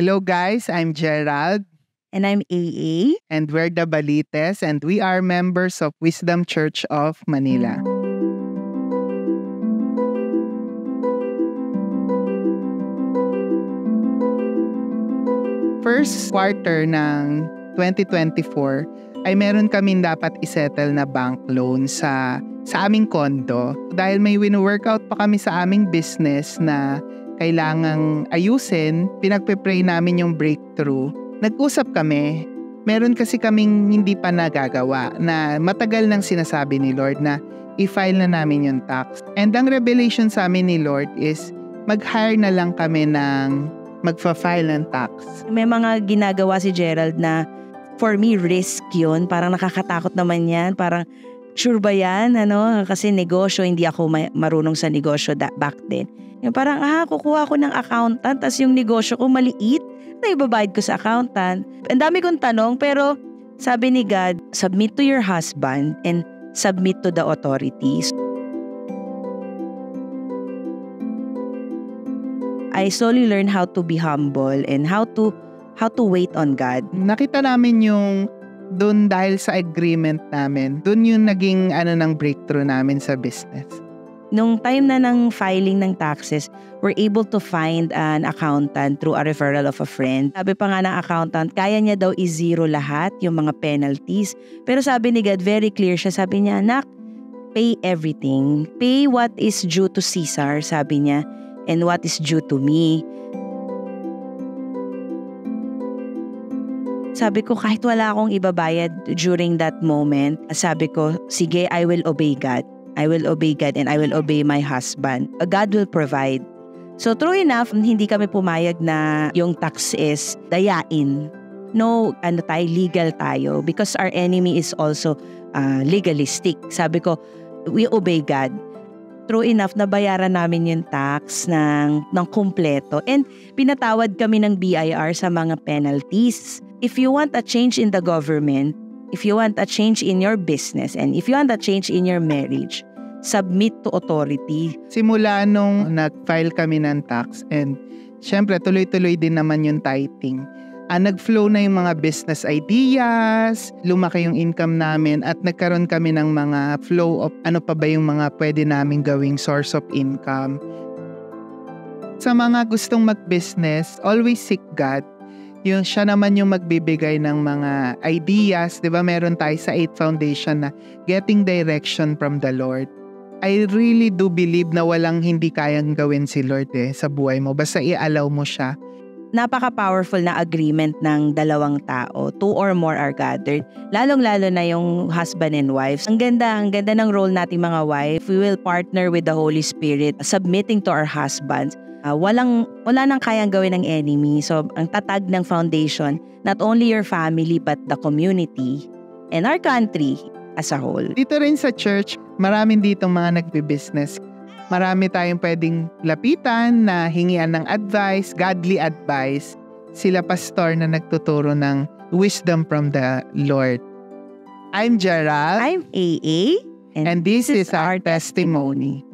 Hello guys, I'm Gerald. And I'm AA. And we're the Balites and we are members of Wisdom Church of Manila. First quarter ng 2024 ay meron kaming dapat isettle na bank loan sa aming kondo. Dahil may wino-workout pa kami sa aming business na kailangang ayusin, pinagpe-pray namin yung breakthrough. Nag-usap kami, meron kasi kaming hindi pa nagagawa na matagal nang sinasabi ni Lord na i-file na namin yung tax. And ang revelation sa amin ni Lord is mag-hire na lang kami ng magfa-file ng tax. May mga ginagawa si Gerald na for me risk yun, parang nakakatakot naman yan, parang sure ba yan? Kasi negosyo, hindi ako marunong sa negosyo back then. Yung parang kukuha ko ng accountant, tas yung negosyo ko maliit, na ibabayad ko sa accountant. Ang dami kong tanong, pero sabi ni God, submit to your husband and submit to the authorities. I slowly learned how to be humble and how to wait on God. Nakita namin yung doon dahil sa agreement namin, doon yung naging ng breakthrough namin sa business. Nung time na ng filing ng taxes, we're able to find an accountant through a referral of a friend. Sabi pa nga ng accountant, kaya niya daw i-zero lahat yung mga penalties. Pero sabi ni God, very clear siya. Sabi niya, anak, pay everything. Pay what is due to Caesar, sabi niya, and what is due to me. Sabi ko, kahit wala akong ibabayad during that moment, sabi ko, sige, I will obey God. I will obey God and I will obey my husband. God will provide. So true enough, hindi kami pumayag na yung tax is dayain. No, legal tayo because our enemy is also legalistic. Sabi ko, we obey God. True enough, nabayaran namin yung tax ng kumpleto and pinatawad kami ng BIR sa mga penalties. If you want a change in the government, if you want a change in your business, and if you want a change in your marriage, submit to authority. Simula nung nag-file kami ng tax and syempre tuloy-tuloy din naman yung tithing. Nag-flow na yung mga business ideas, lumaki yung income namin at nagkaroon kami ng mga flow of ano pa ba yung mga pwede namin gawing source of income. Sa mga gustong mag-business, always seek God. Yung siya naman yung magbibigay ng mga ideas, 'di ba? Meron tayo sa 8 Foundation na getting direction from the Lord. I really do believe na walang hindi kayang gawin si Lord sa buhay mo. Basta i-allow mo siya. Napaka-powerful na agreement ng dalawang tao. 2 or more are gathered. Lalong-lalo na yung husband and wives. Ang ganda ng role nating mga wife. We will partner with the Holy Spirit, submitting to our husbands. Wala nang kayang gawin ng enemy. So, ang tatag ng foundation, not only your family but the community and our country as a whole. Dito rin sa church, maraming ditong mga nagbe-business. Marami tayong pwedeng lapitan na hingian ng advice, godly advice. Sila pastor na nagtuturo ng wisdom from the Lord. I'm Gerald. I'm AA. And this is our testimony.